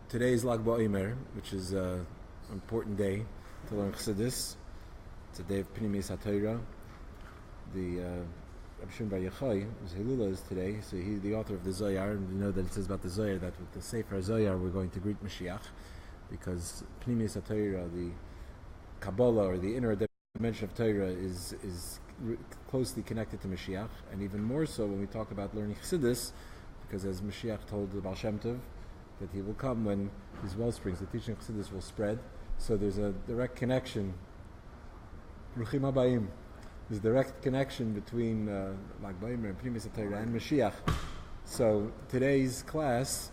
Today is Lag BaOmer, which is an important day to learn Chassidus. It's a day of Pnimis HaTorah. The Rabbi Shimon Bar Yochai, whose Hilula is today, so he's the author of the Zohar, and we know that it says about the Zohar that with the Sefer Zohar we're going to greet Mashiach, because Pnimis HaTorah, the Kabbalah, or the inner dimension of Torah, is closely connected to Mashiach, and even more so when we talk about learning Chassidus, because as Mashiach told the Baal Shem Tov, that he will come when his well springs, the teaching of Chassidus will spread. So there's a direct connection. Ruchim Habayim. There's a direct connection between Lag BaOmer and Pnimis HaTorah and Mashiach. So today's class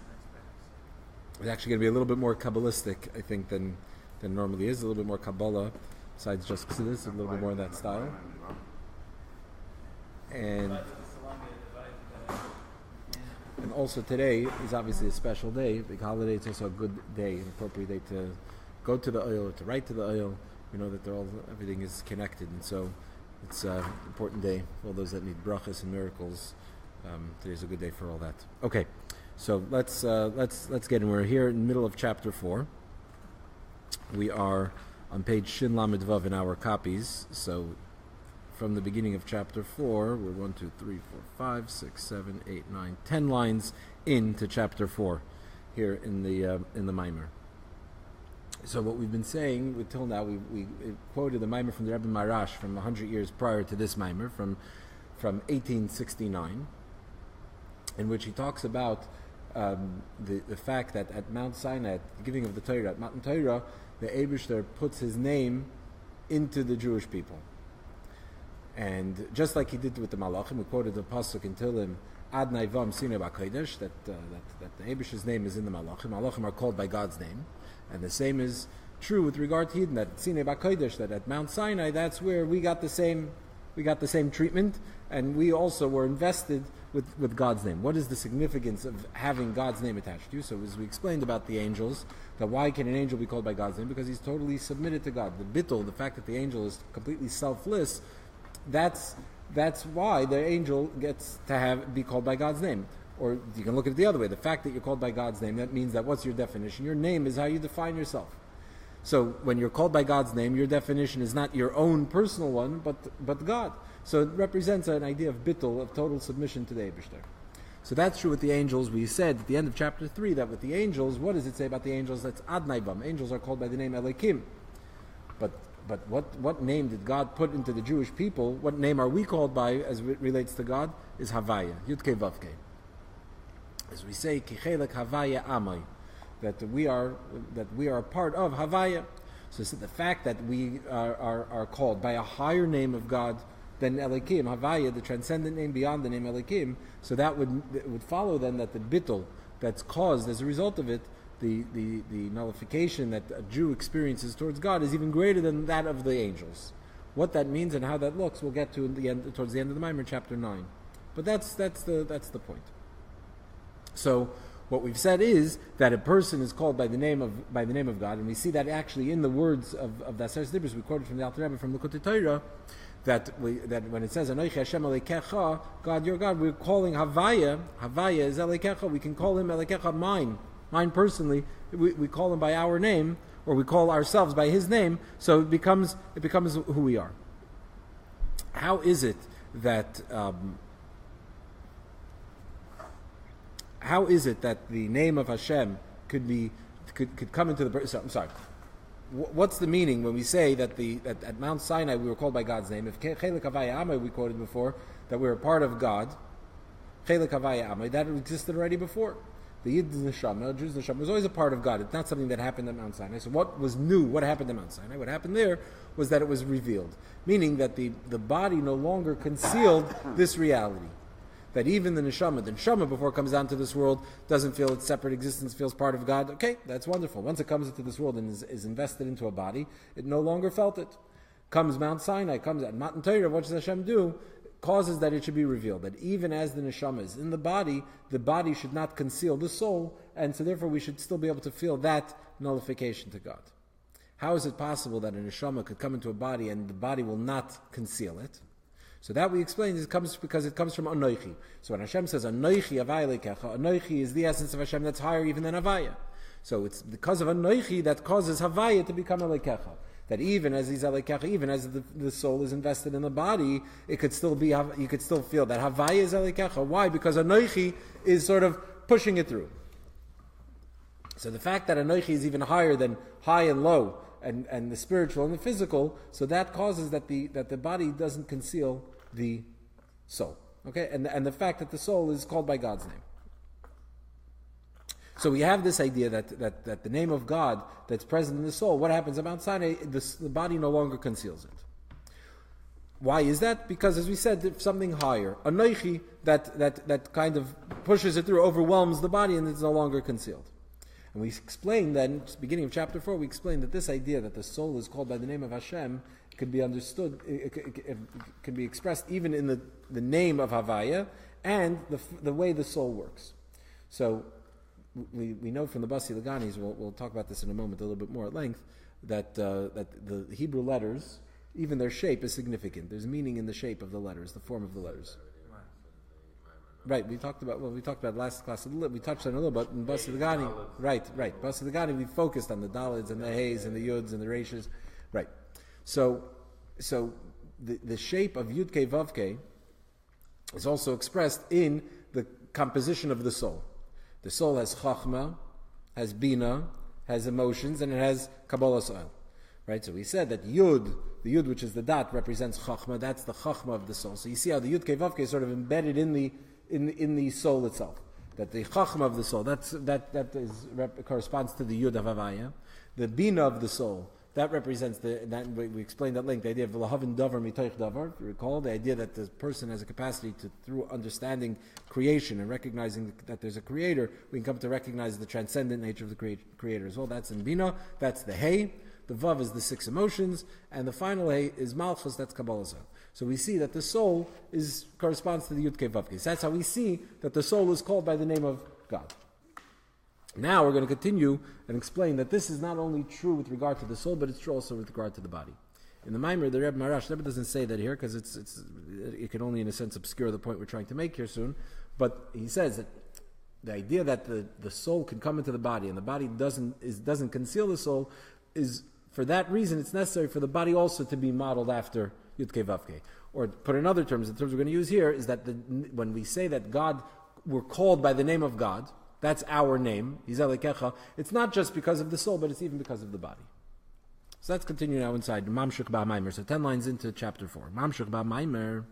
is actually going to be a little bit more Kabbalistic, I think, than normally is. A little bit more Kabbalah, besides just Chassidus, a little bit more in that style. And also today is obviously a special day, big holiday. It's also a good day, an appropriate day to go to the oil, to write to the oil. We know that everything is connected, and so it's an important day for all those that need brachas and miracles. Today's a good day for all that. Okay, so let's get in. We're here in the middle of chapter 4. We are on page Shin Lamed Vav in our copies. So from the beginning of chapter 4, we're 1, 2, 3, 4, 5, 6, 7, 8, 9, 10 lines into chapter 4 here in the Maimer. So what we've been saying until now, we quoted the Maimer from the Rebbe Marash from 100 years prior to this Maimer, from 1869, in which he talks about the fact that at Mount Sinai, at the giving of the Torah, at Mount Torah, the Eibishter puts his name into the Jewish people. And just like he did with the Malachim, we quoted the pasuk in Tehillim, Ad Naivam Sinei B'Kodesh, that the Eibish's name is in the Malachim. Malachim are called by God's name, and the same is true with regard to Eden. That Sinei B'Kodesh, that at Mount Sinai, that's where we got the same treatment, and we also were invested with God's name. What is the significance of having God's name attached to you? So as we explained about the angels, that why can an angel be called by God's name? Because he's totally submitted to God. The bittul, the fact that the angel is completely selfless, that's why the angel gets to be called by God's name. Or you can look at it the other way. The fact that you're called by God's name, that means that what's your definition? Your name is how you define yourself. So when you're called by God's name, your definition is not your own personal one, but God. So it represents an idea of bittul, of total submission to the Eibishter. So that's true with the angels. We said at the end of chapter 3 that with the angels, what does it say about the angels? That's Ad Naivam. Angels are called by the name Elokim. But what name did God put into the Jewish people? What name are we called by as it relates to God? Is Havaya, Yudke Vavke. As we say, Kichelek Havaya Amai, that we are part of Havaya. So the fact that we are called by a higher name of God than Elokim, Havaya, the transcendent name beyond the name Elokim, so it would follow then that the bittul that's caused as a result of it, the nullification that a Jew experiences towards God is even greater than that of the angels. What that means and how that looks, we'll get to towards the end of the Maimer, chapter 9. But that's the point. So what we've said is that a person is called by the name of God, and we see that actually in the words of the Aseret Dibros we quoted from the Alter Rebbe from Likutei Torah, that when it says Anochi Hashem Elokecha, God your God, we're calling Havaya. Havaya is Elokecha. We can call him Elokecha, mine personally. We call him by our name, or we call ourselves by his name. So it becomes who we are. How is it that the name of Hashem could come into the birth? So, I'm sorry. What's the meaning when we say that at Mount Sinai we were called by God's name? If Chelek Havaya Amai, we quoted before, that we were a part of God, Chelek Havaya Amai, that existed already before. The Yid's Neshama, Jew's Neshama, was always a part of God. It's not something that happened at Mount Sinai. So what was new? What happened at Mount Sinai? What happened there was that it was revealed, meaning that the body no longer concealed this reality. That even the neshama before it comes down to this world doesn't feel its separate existence, feels part of God. Okay, that's wonderful. Once it comes into this world and is invested into a body, it no longer felt it. Comes Mount Sinai, comes at Mount Torah, what does Hashem do? Causes that it should be revealed. That even as the neshama is in the body should not conceal the soul, and so therefore we should still be able to feel that nullification to God. How is it possible that a neshama could come into a body and the body will not conceal it? So that we explained because it comes from Anochi. So when Hashem says Anochi Havaya Lekecha, Anochi is the essence of Hashem that's higher even than Havaya. So it's because of Anoichi that causes Havaya to become Elekecha. That even as he's Elekecha, even as the soul is invested in the body, it could still be, you could still feel that Havaya is Elekecha. Why? Because Anoichi is sort of pushing it through. So the fact that Anoichi is even higher than high and low, and the spiritual and the physical, so that causes that the body doesn't conceal the soul. Okay, and the fact that the soul is called by God's name. So we have this idea that the name of God that's present in the soul, what happens at Mount Sinai, the body no longer conceals it. Why is that? Because, as we said, if something higher, Anoichi, that kind of pushes it through, overwhelms the body, and it's no longer concealed. And we explained then, beginning of chapter 4, we explained that this idea that the soul is called by the name of Hashem could be understood, it can be expressed even in the name of Havaya and the way the soul works. So we know from the Basi Laganis, we'll talk about this in a moment a little bit more at length, that the Hebrew letters, even their shape is significant. There's meaning in the shape of the letters, the form of the letters. Right, we talked about last class a little. We touched on it a little bit in Basi Lagani. Right. Basi Lagani, we focused on the Dalids and the Hays and the Yuds and the Reishas. Right. So the shape of Yud Kei Vav Kei is also expressed in the composition of the soul. The soul has Chachma, has Bina, has emotions, and it has Kabbalas Ol. Right. So we said that Yud, the Yud which is the Dat, represents Chachma. That's the Chachma of the soul. So you see how the Yud Kei Vav Kei is sort of embedded in the soul itself. That the Chachma of the soul, corresponds to the Yud of Havaya. The Bina of the soul, that represents we explained that link, the idea of Lahavin Davar Mitoich Davar. If you recall, the idea that the person has a capacity to, through understanding creation and recognizing that there's a creator, we can come to recognize the transcendent nature of the creator as well. That's in Bina, that's the Hey. The Vav is the 6 emotions, and the final Hey is Malchus, that's Kabbalah. So we see that the soul corresponds to the Yud Kei Vav Kei. So that's how we see that the soul is called by the name of God. Now we're going to continue and explain that this is not only true with regard to the soul, but it's true also with regard to the body. In the Maimer, the Rebbe Marash, the Rebbe doesn't say that here because it can only in a sense obscure the point we're trying to make here soon, but he says that the idea that the soul can come into the body and the body doesn't conceal the soul is, for that reason, it's necessary for the body also to be modeled after Yud Kei Vav Kei. Or put in other terms, the terms we're going to use here is that when we say that we're called by the name of God, that's our name, He's Elekecha, it's not just because of the soul, but it's even because of the body. So let's continue now inside Mamshuk Ba Maimer. So 10 lines into chapter 4. Mamshuk Ba Maimer.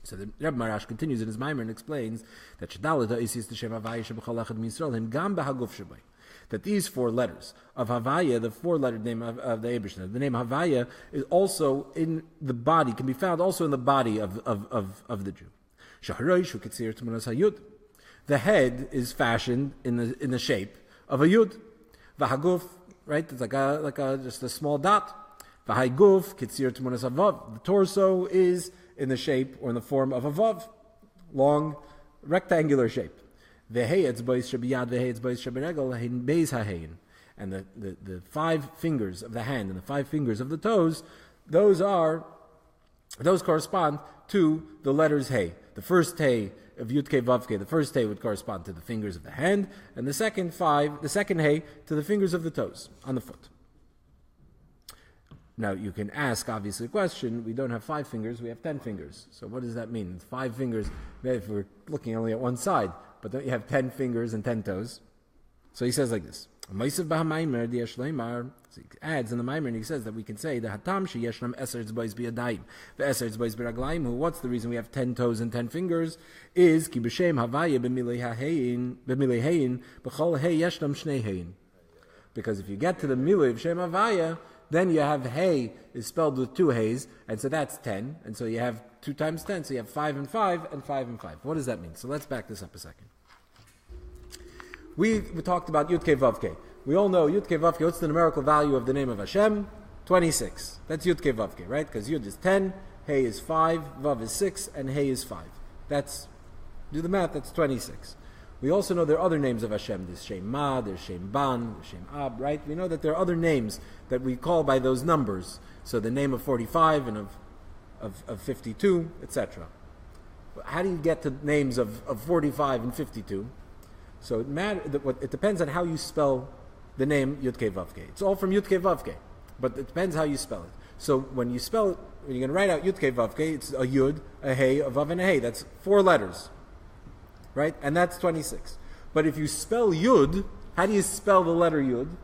So the Rebbe Marash continues in his Maimer and explains that Shadalada Isis T'Shem Havaya Sheb'chol Echad M'Yisrael Him Gam B'Haguf Shebay. That these 4 letters of Havaya, the 4-lettered name of the Eibishter, the name Havaya is also in the body, can be found also in the body of the Jew. Shahroish Uketzir T'munas Hayud. The head is fashioned in the shape of a Yud. V'Haguf, right? It's like just a small dot. V'Hayguf Ketzir T'munas Havav. The torso is in the shape or in the form of a Vav, long rectangular shape. And the 5 fingers of the hand and the 5 fingers of the toes, those correspond to the letters Hey. The first Hey of Yud Kei Vav Kei, the first Hey would correspond to the fingers of the hand, and the second Hey to the fingers of the toes on the foot. Now you can ask, obviously, a question. We don't have 5 fingers; we have 10 fingers. So what does that mean? 5 fingers. If we're looking only at one side. But don't you have 10 fingers and 10 toes? So he says like this. So he adds in the Maimer and he says that we can say the hatam sheyeshnam eser tzbais biyadayim, the eser tzbais biraglayim. Who? What's the reason we have 10 toes and 10 fingers? Is ki b'shem havaya b'milei hayin b'chol hey yeshnam shnei hayin. Because if you get to the milei of Shem Havaya, then you have Hey is spelled with 2 Hays, and so that's 10, and so you have 2 times 10, so you have 5 and 5 and 5 and 5. What does that mean? So let's back this up a second. We talked about Yud Kei Vav Kei. We all know Yud Kei Vav Kei. What's the numerical value of the name of Hashem? 26. That's Yud Kei Vav Kei, right? Because Yud is 10, Hey is 5, Vav is 6, and Hey is 5. Do the math, that's 26. We also know there are other names of Hashem. There's Shem Ma, there's Shem Ban, there's Shem Ab, right? We know that there are other names that we call by those numbers. So the name of 45 and of 52, etc. How do you get to names of 45 and 52? So it depends on how you spell the name Yud-Kei Vav-Kei. It's all from Yud-Kei Vav-Kei, but it depends how you spell it. So when you spell it, when you're going to write out Yud-Kei Vav-Kei, it's a Yud, a Hey, a Vav, and a Hey. That's 4 letters, right? And that's 26. But if you spell Yud, how do you spell the letter Yud?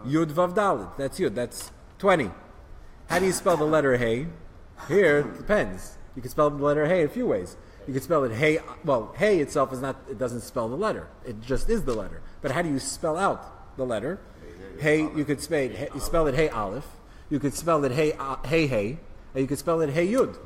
Yud Vav Dalet. That's Yud. That's 20. How do you spell the letter Hey? Here, it depends. You can spell the letter Hey a few ways. You can spell it Hey. Well, Hey itself is not. It doesn't spell the letter. It just is the letter. But how do you spell out the letter? Hey. You could spell it. You spell it Hey Aleph. You could spell it Hey Hey. And you could spell it Hey Yud.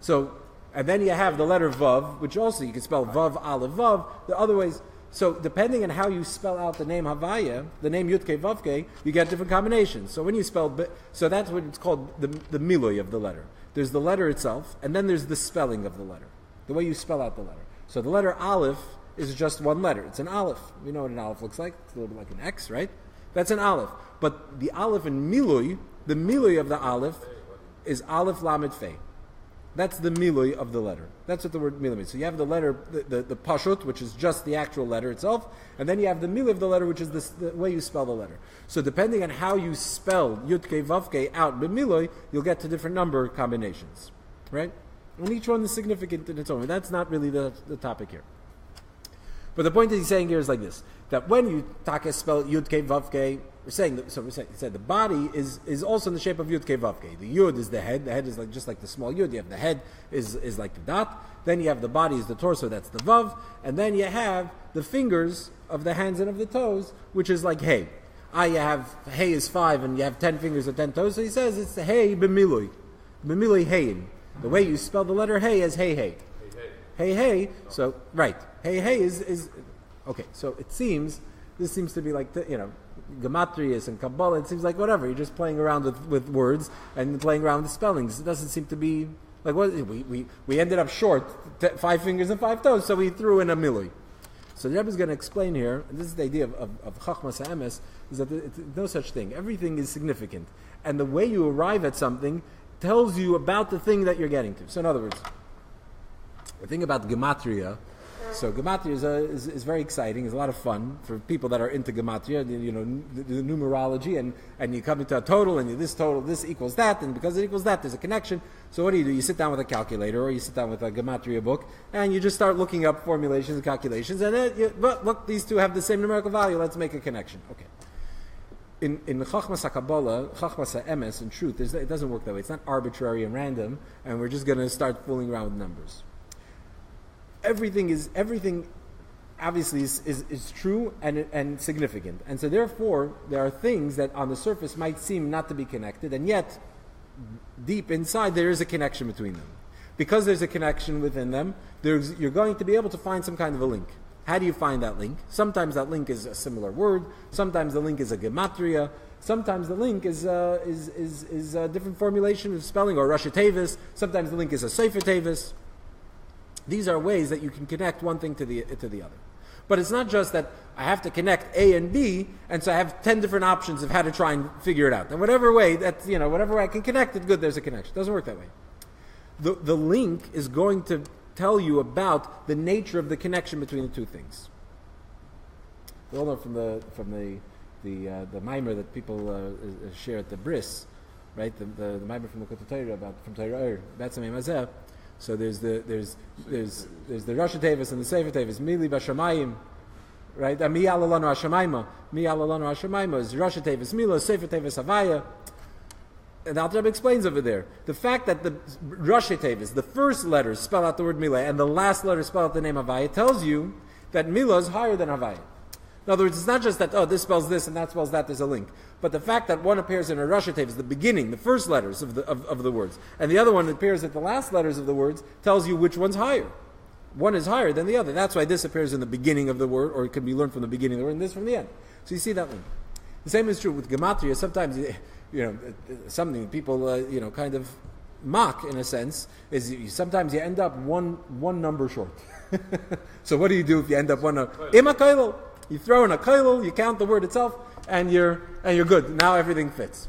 So, and then you have the letter Vav, which also you can spell Vav Aleph Vav. The other ways. So depending on how you spell out the name Havaya, the name Yud-Kei Vav-Kei, you get different combinations. So when you spell, so that's what it's called, the milui of the letter. There's the letter itself, and then there's the spelling of the letter, the way you spell out the letter. So the letter Aleph is just one letter. It's an Aleph. We know what an Aleph looks like. It's a little bit like an X, right? That's an Aleph. But the Aleph in milui, the milui of the Aleph is Aleph Lamed Fei. That's the milui of the letter. That's what the word milui means. So you have the letter, the pashut, which is just the actual letter itself, and then you have the milui of the letter, which is the way you spell the letter. So depending on how you spell Yud-Kei Vav-Kei out b'milui, you'll get to different number combinations, right? And each one is significant in its own way. That's not really the topic here. But the point that he's saying here is like this: that when you spell Yud-Kei Vav-Kei, we said the body is also in the shape of Yud-Kei Vav-Kei. The Yud is the head. The head is just like the small Yud. You have the head is like the dot. Then you have the body is the torso. That's the Vav. And then you have the fingers of the hands and of the toes, which is like Hey. You have Hey is 5, and you have 10 fingers or 10 toes. So he says it's the Hey b'milui, b'milui Heyin. The way you spell the letter Hey is Hey Hey. Hey Hey. So right. Hey Hey is okay. So this seems to be like Gematrias and Kabbalah. It seems like whatever. You're just playing around with words and playing around with spellings. It doesn't seem to be like what we ended up short 5 fingers and 5 toes, so we threw in a milui. So the Rebbe is going to explain here, and this is the idea of Chachmas HaEmes, is that there's no such thing. Everything is significant, and the way you arrive at something tells you about the thing that you're getting to. So in other words, the thing about Gematria. So Gematria is very exciting. It's a lot of fun for people that are into Gematria. The numerology, and you come into a total, and this equals that, and because it equals that, there's a connection. So what do? You sit down with a calculator, or you sit down with a Gematria book, and you just start looking up formulations and calculations, and but look, these two have the same numerical value. Let's make a connection. Okay. In Chachmas HaKabbalah, Chachmas HaEmes, in truth, it doesn't work that way. It's not arbitrary and random, and we're just going to start fooling around with numbers. Everything obviously is true and significant. And so therefore, there are things that on the surface might seem not to be connected, and yet deep inside there is a connection between them. Because there's a connection within them, you're going to be able to find some kind of a link. How do you find that link? Sometimes that link is a similar word, sometimes the link is a gematria, sometimes the link is a different formulation of spelling, or Rashi Tevis, sometimes the link is a Sefer Tevis. These are ways that you can connect one thing to the other. But it's not just that I have to connect A and B, and so I have 10 different options of how to try and figure it out. And whatever way I can connect it, good, there's a connection. It doesn't work that way. The link is going to tell you about the nature of the connection between the two things. We all know from the mimer that people share at the bris, right? The mimer from the Kota Torah from Torah Betzamei Mazeh. So there's the Rosh Tevis and the Sefer Tevis, Mili Bashamayim, right? Mi Alalanu Hashamayma is Rosh Tevis Mila, Sefer Tevis Havaya. And the Alter Rebbe explains over there the fact that the Rosh Tevis, the first letters spell out the word Mila, and the last letter spell out the name Havaya, tells you that Mila is higher than Havaya. In other words, it's not just that, this spells this and that spells that, there's a link. But the fact that one appears in a Rosh Tevis, the beginning, the first letters of the words, and the other one appears at the last letters of the words, tells you which one's higher. One is higher than the other. That's why this appears in the beginning of the word, or it can be learned from the beginning of the word, and this from the end. So you see that link. The same is true with Gematria. Sometimes, something people, kind of mock, in a sense, is sometimes you end up one number short. So what do you do if you end up one number? Ima You throw in a kailul, you count the word itself, and you're good. Now everything fits.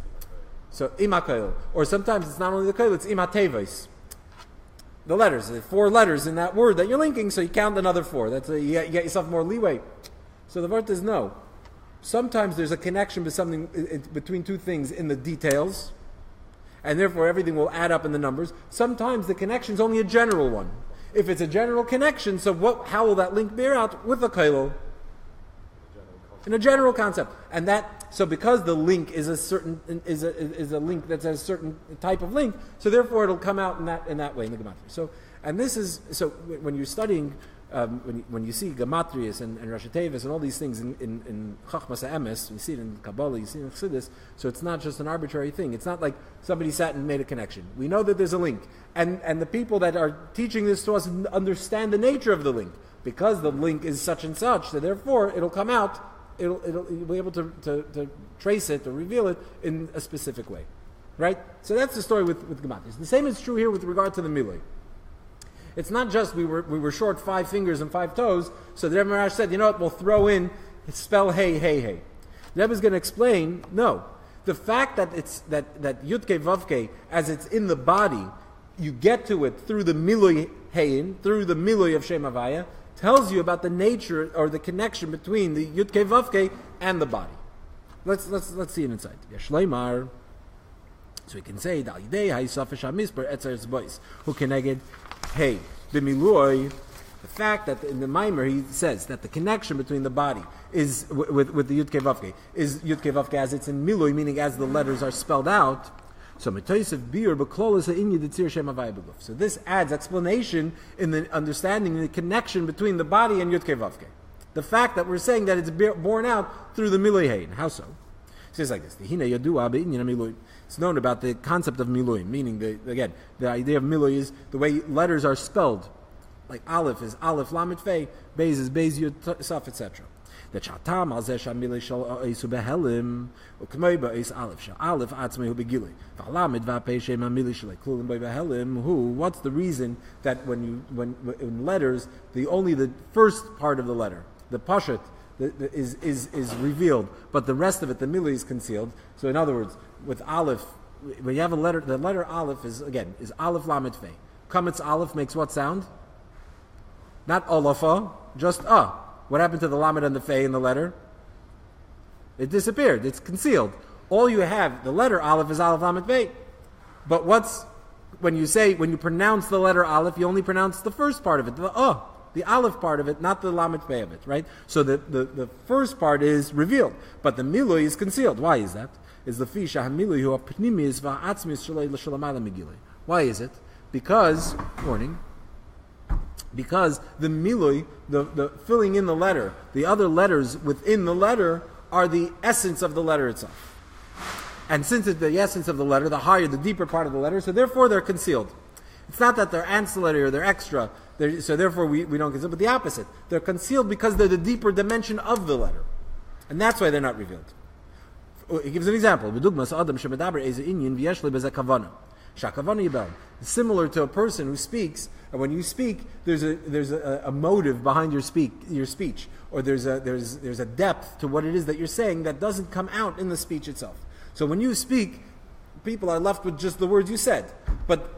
So ima kailul. Or sometimes it's not only the kailul, it's ima teves. the letters. The 4 letters in that word that you're linking, so you count another 4. You get yourself more leeway. So the word is no. Sometimes there's a connection between 2 things in the details, and therefore everything will add up in the numbers. Sometimes the connection is only a general one. If it's a general connection, so how will that link bear out? With a kailo. In a general concept. And so because the link is a link that's a certain type of link, so therefore it'll come out in that way in the gematria. So when you're studying, when you see gematrias and Rashi Tevis and all these things in Chachmas HaEmes, you see it in Kabbalah, you see it in Chassidus, so it's not just an arbitrary thing. It's not like somebody sat and made a connection. We know that there's a link. And the people that are teaching this to us understand the nature of the link. Because the link is such and such, so therefore it'll come out, you'll be able to trace it or reveal it in a specific way. Right? So that's the story with gematrias. The same is true here with regard to the milui. It's not just we were short 5 fingers and 5 toes, so the Rebbe Marash said, you know what, we'll throw in, spell hey, hey, hey. The Rebbe is going to explain, no. The fact that it's that Yudke Vavke, as it's in the body, you get to it through the milui heyin, through the milui of Shem Havaya, tells you about the nature or the connection between the Yudke Vavke and the body. Let's see it inside. Yeshleimar. So we can say Dal Yidei Hayisafish HaMisper Etzer Bois who keneged hey the milui. The fact that in the Maimer he says that the connection between the body is with the Yudke Vavke is Yudke Vavke as it's in milui, meaning as the letters are spelled out. So So this adds explanation in the understanding the connection between the body and Yudke Vavke. The fact that we're saying that it's born out through the milui hein. How so? It says like this: it's known about the concept of milui, meaning the idea of milui is the way letters are spelled. Like Aleph is Aleph Lamed Fei, Beis is Beis Yud Saf, etc. The chatam al zeh shamilei shel oisu behelim ukmei beis Aleph shel Aleph atzmei hu begilui v'alamed v'apei shem hamilei shel klulim bei behelim. What's the reason that when in letters only the first part of the letter, the pashat, is revealed, but the rest of it, the milui, is concealed. So in other words, with Aleph, when you have a letter, the letter Aleph is Aleph Lamed Fei. Kametz Aleph makes what sound? Not Olafa, just What happened to the Lamed and the Fei in the letter? It disappeared. It's concealed. All you have, the letter Aleph is Aleph Lamed Fei. But when you pronounce the letter Aleph, you only pronounce the first part of it, the Aleph part of it, not the Lamed Fei of it, right? So the first part is revealed, but the milui is concealed. Why is that? Is the fisha hamilui hu apnimis va'atzmis shalei l'shalamala megilui. Why is it? Because the milui, the filling in the letter, the other letters within the letter are the essence of the letter itself. And since it's the essence of the letter, the higher, the deeper part of the letter, so therefore they're concealed. It's not that they're ancillary or they're extra, so therefore we don't conceal, but the opposite. They're concealed because they're the deeper dimension of the letter. And that's why they're not revealed. He gives an example. Similar to a person who speaks, and when you speak, there's a motive behind your speech, or there's a depth to what it is that you're saying that doesn't come out in the speech itself. So when you speak, people are left with just the words you said, but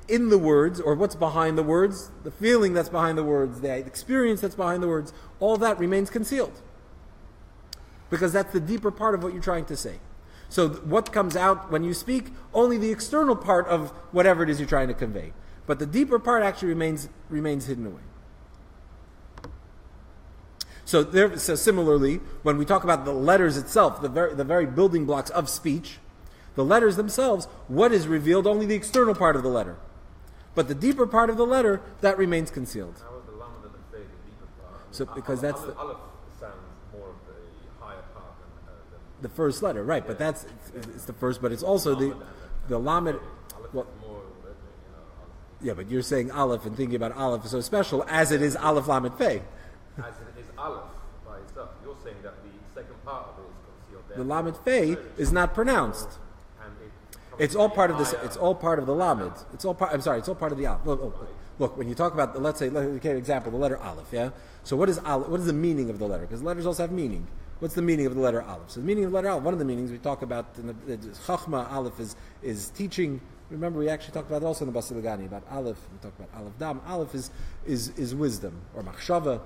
in the words, or what's behind the words, the feeling that's behind the words, the experience that's behind the words, all that remains concealed. Because that's the deeper part of what you're trying to say. So what comes out when you speak? Only the external part of whatever it is you're trying to convey. But the deeper part actually remains hidden away. So similarly, when we talk about the letters itself, the very building blocks of speech, the letters themselves, what is revealed? Only the external part of the letter. But the deeper part of the letter, that remains concealed. How is the Lamed and the Fei the deeper part? So because that's the Aleph sounds more of the higher part than the first letter, right? Yeah. But it's the first, but it's also the Lamed. Well, yeah, but you're saying Aleph and thinking about Aleph is so special as it is Aleph Lamed Fei. As it is Aleph by itself. You're saying that the second part of it is concealed. The Lamed Fei is not pronounced. It's all part of this. It's all part of the Lamed. It's all part. I'm sorry. It's all part of the Aleph. Look, when you talk about, let's take an example, the letter Aleph. Yeah. So what is Aleph? What is the meaning of the letter? Because letters also have meaning. What's the meaning of the letter Aleph? So the meaning of the letter Aleph. One of the meanings we talk about in the Chachma Aleph is teaching Remember, we actually talked about it also in the Basilagani, about Aleph. We talked about Aleph Dam. Aleph is wisdom, or Machshava.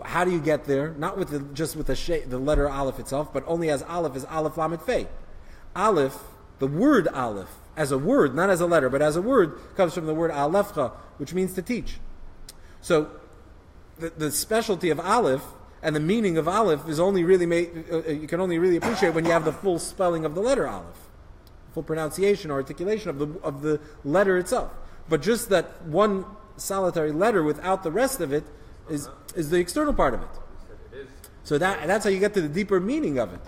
How do you get there? Not with just with the letter Aleph itself, but only as Aleph is Aleph Lamed Fei. Aleph, the word Aleph, as a word, not as a letter, but as a word, comes from the word Alefcha, which means to teach. So, the specialty of Aleph and the meaning of Aleph is only really made, you can only really appreciate when you have the full spelling of the letter Aleph, full pronunciation or articulation of the letter itself. But just that one solitary letter without the rest of it is the external part of it. So that's how you get to the deeper meaning of it.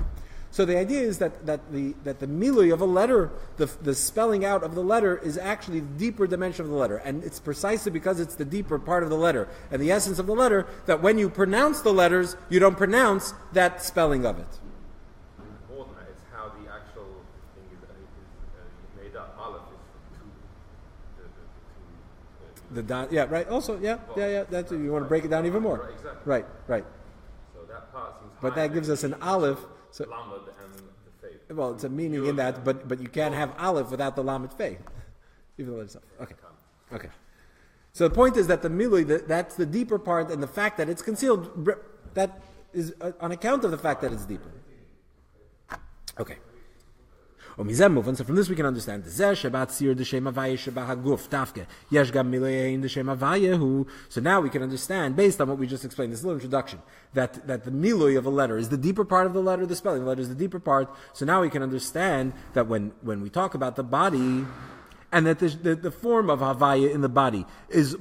So the idea is that the milui of a letter, the spelling out of the letter, is actually the deeper dimension of the letter, and it's precisely because it's the deeper part of the letter and the essence of the letter that when you pronounce the letters, you don't pronounce that spelling of it. More than that, it's how the actual thing is made up. Aleph is The dot, yeah, right. Also, yeah. That's you want to break it down even more. Right, exactly. Right. So that part seems. But that gives us an Aleph. So, Lamed and the Fei. well, it's a meaning in that, but you can't have Aleph without the Lamed Fei. Even though it's okay. So the point is that the milui, that's the deeper part, and the fact that it's concealed, that is on account of the fact that it's deeper. Okay. So from this we can understand so now we can understand, based on what we just explained, this little introduction, that the milui of a letter is the deeper part of the letter, the spelling of the letter is the deeper part. So now we can understand that when we talk about the body, and that the form of Havaya in the body is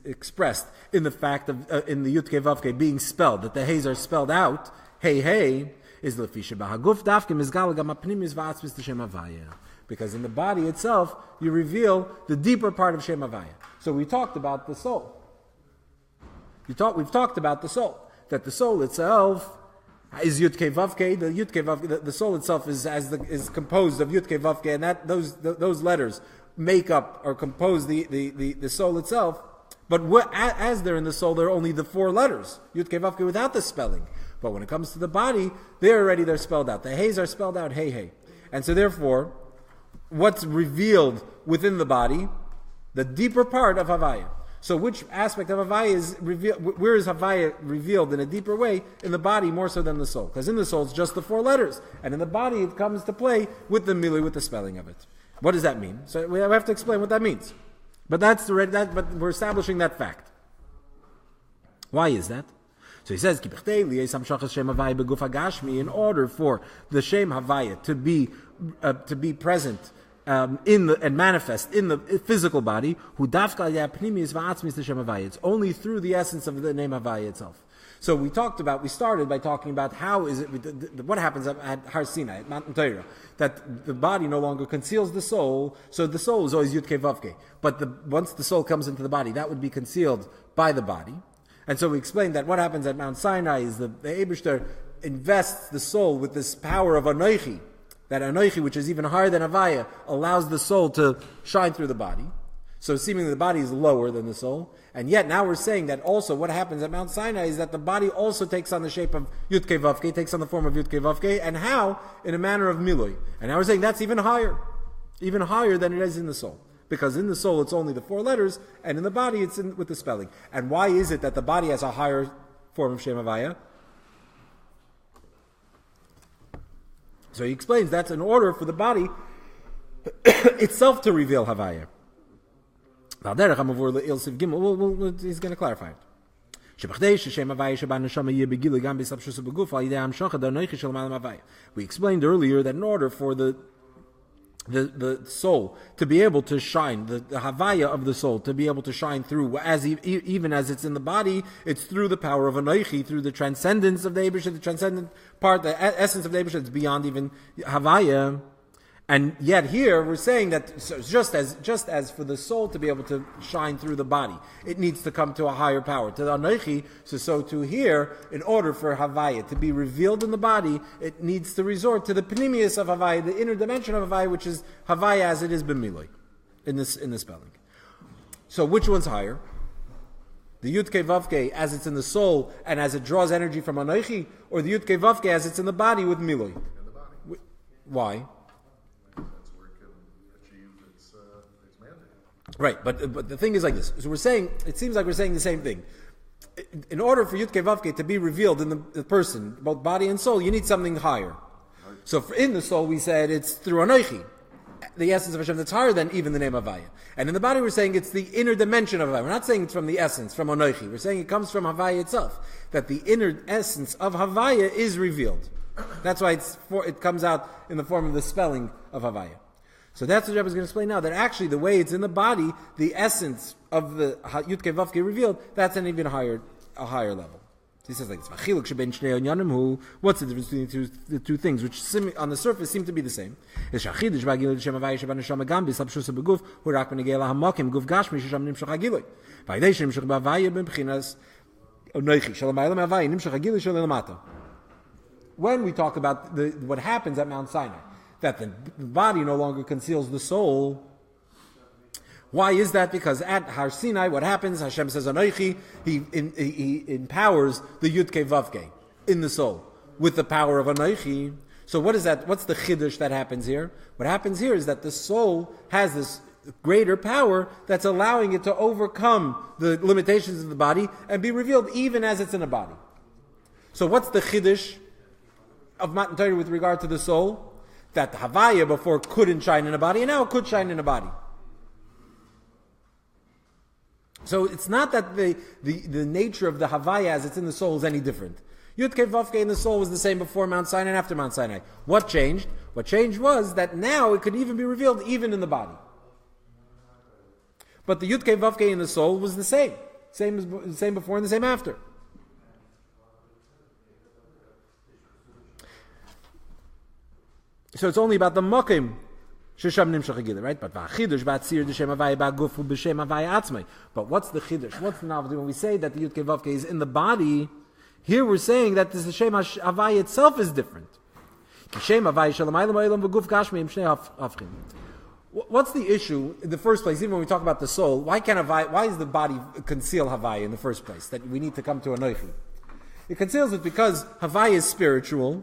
expressed in the fact of in the Yud Kei Vav Kei being spelled, that the Heys are spelled out, hey, is lefisha bahaguf dafkim is galagam apnimis va'atzmis Shem Havaya. Because in the body itself, you reveal the deeper part of Shem Havaya. So we talked about the soul. We've talked about the soul. That the soul itself is Yud Kei Vav Kei. The Yud Kei Vav Kei, the soul itself is composed of Yud Kei Vav Kei, and that those letters make up or compose the soul itself. But as they're in the soul, they're only the 4 letters Yud Kei Vav Kei without the spelling. But when it comes to the body, they're spelled out. The Heys are spelled out, hey. And so therefore, what's revealed within the body? The deeper part of Havaya. So which aspect of Havaya is revealed? Where is Havaya revealed in a deeper way? In the body more so than the soul. Because in the soul it's just the 4 letters. And in the body it comes to play with the milui, with the spelling of it. What does that mean? So we have to explain what that means. But but we're establishing that fact. Why is that? So he says, in order for the Shem Havaya to be present and manifest in the physical body, it's only through the essence of the name Havaya itself. So we started by talking about how is it, what happens at Har Sinai, at Mount Torah, that the body no longer conceals the soul, so the soul is always Yud Kei Vav Kei. But once the soul comes into the body, that would be concealed by the body. And so we explained that what happens at Mount Sinai is the Eibishter invests the soul with this power of Anoichi. That Anoichi, which is even higher than Havaya, allows the soul to shine through the body. So seemingly the body is lower than the soul. And yet now we're saying that also what happens at Mount Sinai is that the body also takes on the shape of Yud Kei Vav Kei, takes on the form of Yud Kei Vav Kei, and how? In a manner of Milui. And now we're saying that's even higher than it is in the soul. Because in the soul it's only the 4 letters, and in the body it's with the spelling. And why is it that the body has a higher form of Shem Havaya? So he explains that's in order for the body itself to reveal Havaya. He's going to clarify it. We explained earlier that in order for the soul to be able to shine, the Havaya of the soul to be able to shine through, even as it's in the body, it's through the power of Anoichi, through the transcendence of the Eibusha, the transcendent part, the essence of the Eibusha, it's beyond even Havaya. And yet here we're saying that just as for the soul to be able to shine through the body, it needs to come to a higher power, to the Anoichi. So too here, in order for Havaya to be revealed in the body, it needs to resort to the Pnimius of Havaya, the inner dimension of Havaya, which is Havaya as it is B'miloi, in the spelling. So which one's higher? The Yud Kei Vav Kei as it's in the soul and as it draws energy from Anoichi, or the Yud Kei Vav Kei as it's in the body with Miloi? Why? That's where it can achieve Right, but the thing is like this. So we're saying, it seems like we're saying the same thing. In order for Yud-Kei Vav-Kei to be revealed in the person, both body and soul, you need something higher. So in the soul, we said it's through Anoichi, the essence of Hashem that's higher than even the name Havaya. And in the body, we're saying it's the inner dimension of Havaya. We're not saying it's from the essence, from Anoichi. We're saying it comes from Havaya itself. That the inner essence of Havaya is revealed. That's why it comes out in the form of the spelling of Havaya. So that's what Rebbe is going to explain now, that actually the way it's in the body, the essence of the Yud-Kei Vav-Kei revealed, that's an even higher level. So he says like this, what's the difference between the two things, which on the surface seem to be the same? When we talk about what happens at Mount Sinai, that the body no longer conceals the soul. Why is that? Because at Har Sinai, what happens? Hashem says, Anoichi, he empowers the Yud-Kei Vav-Kei in the soul with the power of Anoichi. So what is that? What's the chiddush that happens here? What happens here is that the soul has this greater power that's allowing it to overcome the limitations of the body and be revealed even as it's in a body. So what's the chiddush of Matan Torah with regard to the soul? That the Havaya before couldn't shine in a body, and now it could shine in a body. So it's not that the nature of the Havaya as it's in the soul is any different. Yud-Kei Vav-Kei in the soul was the same before Mount Sinai and after Mount Sinai. What changed? What changed was that now it could even be revealed even in the body. But the Yud-Kei Vav-Kei in the soul was the same. Same before and the same after. So it's only about the Mokim Shesham Nimshach Hagila, right? But Vachidush Batzir D'Shem Havaya Ba'Gufu B'Shem Havaya Atzmai. But what's the Chidush? What's the novelty when we say that the Yud-Kei Vav-Kei is in the body? Here we're saying that the Shem Havaya itself is different. Shem Havaya Shalamaylam Olam V'Guf Gashmi Im Shnei Hafchim. What's the issue in the first place? Even when we talk about the soul, why does the body conceal Havaya in the first place? That we need to come to Anoichi. It conceals it because Havaya is spiritual.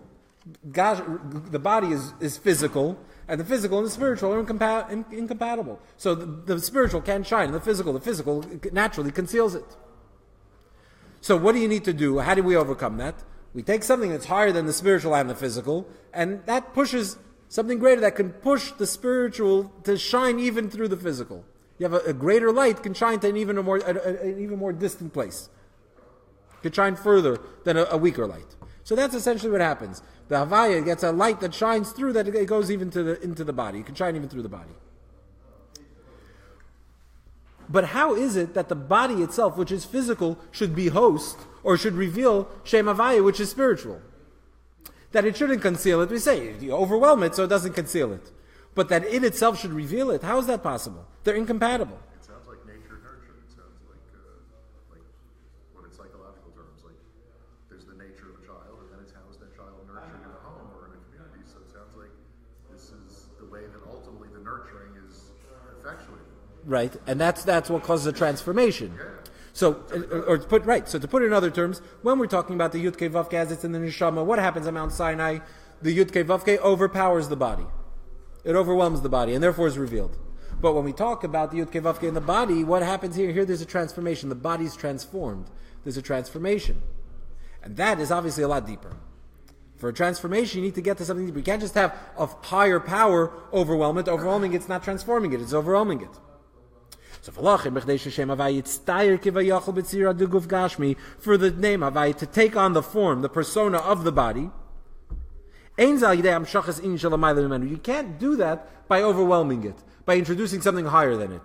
The body is physical, and the physical and the spiritual are incompatible. So the spiritual can't shine, and the physical naturally conceals it. So what do you need to do? How do we overcome that? We take something that's higher than the spiritual and the physical, and that pushes something greater that can push the spiritual to shine even through the physical. You have a greater light can shine to an even more distant place. It can shine further than a weaker light. So that's essentially what happens. The Havaya gets a light that shines through, that it goes even into the body. It can shine even through the body. But how is it that the body itself, which is physical, should be host, or should reveal Shem Havaya, which is spiritual? That it shouldn't conceal it. We say, you overwhelm it so it doesn't conceal it. But that it itself should reveal it. How is that possible? They're incompatible. It sounds like nature nurture. It sounds like what in psychological terms, like there's the nature of a child, and then it's how is that child nurtured in a home or in a community. So it sounds like this is the way that ultimately the nurturing is effectuated. Right, and that's what causes a transformation. Yeah. So, to put it in other terms, when we're talking about the Yud-Kei Vav-Kei as it's in the Neshama, what happens at Mount Sinai? The Yud-Kei Vav-Kei overpowers the body. It overwhelms the body, and therefore is revealed. But when we talk about the Yud-Kei Vav-Kei in the body, what happens here? Here there's a transformation. The body's transformed. There's a transformation. And that is obviously a lot deeper. For a transformation, you need to get to something deeper. You can't just have a higher power overwhelm it. Overwhelming it's not transforming it, it's overwhelming it. So for the name Havaya to take on the form, the persona of the body, you can't do that by overwhelming it, by introducing something higher than it.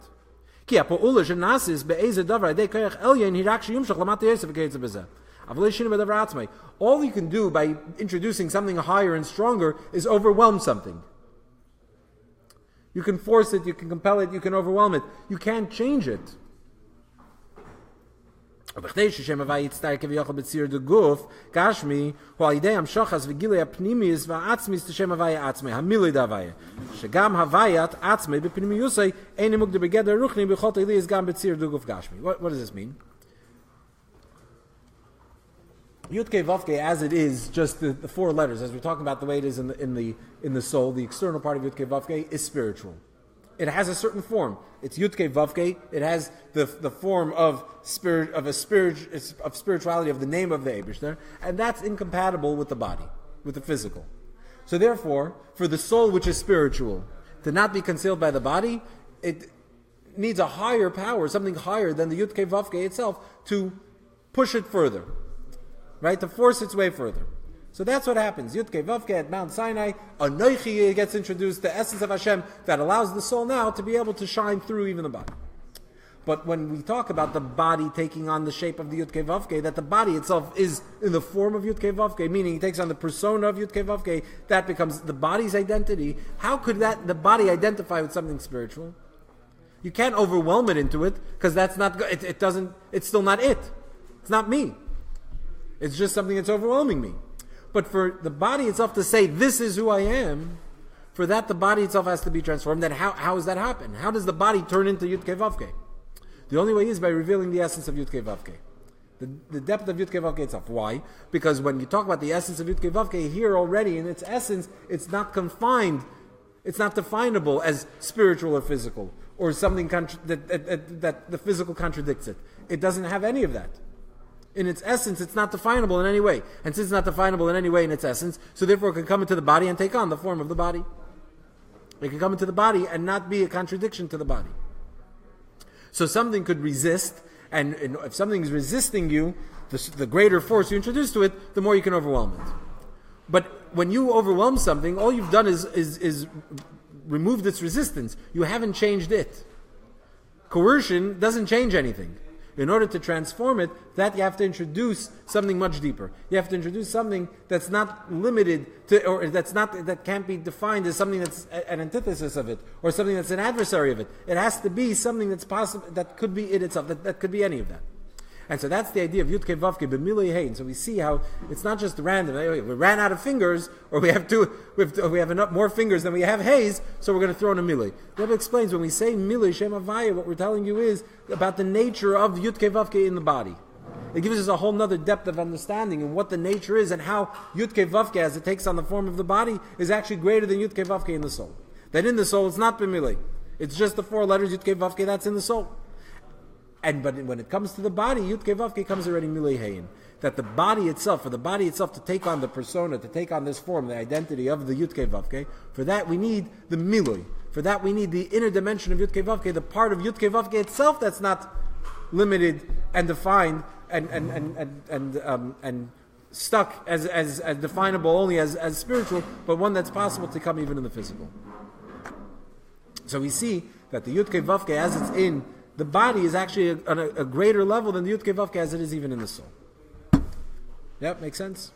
All you can do by introducing something higher and stronger is overwhelm something. You can force it, you can compel it, you can overwhelm it. You can't change it. What does this mean? Yud-Kei Vav-Kei, as it is, just the four letters, as we're talking about the way it is in the soul, the external part of Yud-Kei Vav-Kei is spiritual. it has a certain form. It's Yudke Vavke. It has the form of spirituality of the name of the Eibishter, and that's incompatible with the body, with the physical. So therefore, for the soul which is spiritual to not be concealed by the body, it needs a higher power, something higher than the Yudke Vavke itself, to push it further, right? To force its way further. So that's what happens. Yudke Vavke at Mount Sinai, Anoichi gets introduced, the essence of Hashem that allows the soul now to be able to shine through even the body. But when we talk about the body taking on the shape of the Yudke Vavke, that the body itself is in the form of Yudke Vavke, meaning it takes on the persona of Yudke Vavke, that becomes the body's identity. How could the body identify with something spiritual? You can't overwhelm it into it, because that's not, it's still not it. It's not me. It's just something that's overwhelming me. But for the body itself to say, this is who I am, for that the body itself has to be transformed. Then how does that happen? How does the body turn into Yudke Vavke? The only way is by revealing the essence of Yudke Vavke. The depth of Yudke Vavke itself. Why? Because when you talk about the essence of Yudke Vavke, here already in its essence, it's not confined, it's not definable as spiritual or physical, or something that the physical contradicts it. It doesn't have any of that. In its essence, it's not definable in any way. And since it's not definable in any way in its essence, so therefore it can come into the body and take on the form of the body. It can come into the body and not be a contradiction to the body. So something could resist, and if something is resisting you, the greater force you introduce to it, the more you can overwhelm it. But when you overwhelm something, all you've done is removed its resistance. You haven't changed it. Coercion doesn't change anything. In order to transform it, that you have to introduce something much deeper. You have to introduce something that's not limited to, or that can't be defined as something that's an antithesis of it, or something that's an adversary of it. It has to be something that's possible, that could be it itself, that could be any of that. And so that's the idea of Yudke Vavke b'milei hein. So we see how it's not just random. We ran out of fingers, or we have enough more fingers than we have hays, so we're going to throw in a milei. The Rebbe explains when we say milei Shem Havaya, what we're telling you is about the nature of Yudke Vavke in the body. It gives us a whole nother depth of understanding and what the nature is, and how Yudke Vavke, as it takes on the form of the body, is actually greater than Yudke Vavke in the soul. That in the soul it's not b'milei. It's just the four letters Yudke Vavke that's in the soul. But when it comes to the body, Yudke Vavke comes already milei hein. That the body itself, for the body itself to take on the persona, to take on this form, the identity of the Yudke Vavke, for that we need the milui. For that we need the inner dimension of Yudke Vavke, the part of Yudke Vavke itself that's not limited and defined and stuck as definable only as spiritual, but one that's possible to come even in the physical. So we see that the Yudke Vavke, as it's in the body, is actually on a greater level than the Yudke Vavke as it is even in the soul. Yep, makes sense?